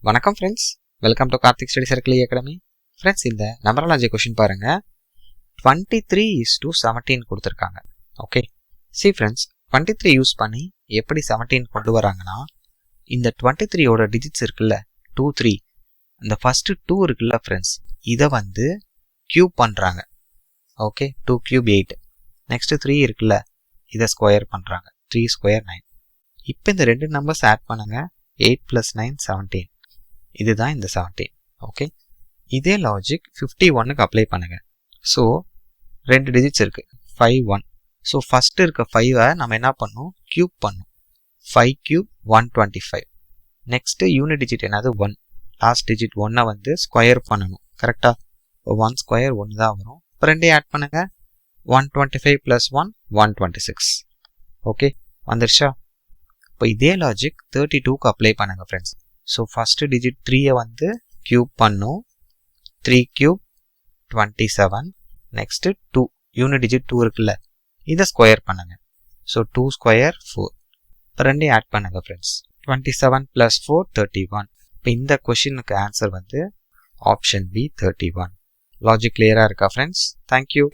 வணக்கம் friends, welcome to Karthik study circle academy. Friends, இந்த நம்பராலஜி question பாருங்க. 23:17 கொடுத்துருக்காங்க. ஓகே, சி ஃப்ரெண்ட்ஸ், 23 யூஸ் பண்ணி எப்படி 17 கொண்டு வராங்கன்னா, இந்த 23யோட டிஜிட்ஸ் இருக்குல்ல 2 3, இந்த ஃபர்ஸ்ட் 2 இருக்குல்ல ஃப்ரெண்ட்ஸ், இதை வந்து கியூப் பண்ணுறாங்க. Okay, 2 cube 8. நெக்ஸ்ட் 3 இருக்குல்ல, இதை ஸ்கொயர் பண்ணுறாங்க. 3 ஸ்கொயர் 9. இப்போ இந்த ரெண்டு நம்பர்ஸ் ஆட் பண்ணுங்க. 8 + 9 17. இதுதான் இந்த 17. ஓகே, இதே லாஜிக் 51க்கு அப்ளை பண்ணுங்க. ஸோ 2 டிஜிட்ஸ் இருக்கு, 5 1. ஸோ ஃபர்ஸ்ட் இருக்க 5ஐ நம்ம என்ன பண்ணணும், கியூப் பண்ணணும். 5 கியூப் 125. நெக்ஸ்ட் யூனிட் டிஜிட் என்னது 1. லாஸ்ட் டிஜிட் 1ஐ வந்து ஸ்கொயர் பண்ணணும். கரெக்டா? 1 ஸ்கொயர் 1 தான் வரும். இப்போ ரெண்டையும் ஆட் பண்ணுங்க. 125 + 1 126. ஓகே, வந்துருச்சா? இப்போ இதே லாஜிக் 32க்கு அப்ளை பண்ணுங்க ஃப்ரெண்ட்ஸ். ஸோ ஃபர்ஸ்ட் டிஜிட் 3ஐ வந்து கியூப் பண்ணும். 3 கியூப் 27. நெக்ஸ்ட் 2 யூனிட் டிஜிட் 2 இருக்குல்ல, இதை ஸ்கொயர் பண்ணுங்க. So 2 square 4. இப்போ ரெண்டையும் ஆட் பண்ணுங்க ஃப்ரெண்ட்ஸ். 27 + 4 31. இப்போ இந்த கொஷினுக்கு ஆன்சர் வந்து ஆப்ஷன் பி 31. லாஜிக் கிளியரா இருக்கா ஃப்ரெண்ட்ஸ்? தேங்க்யூ.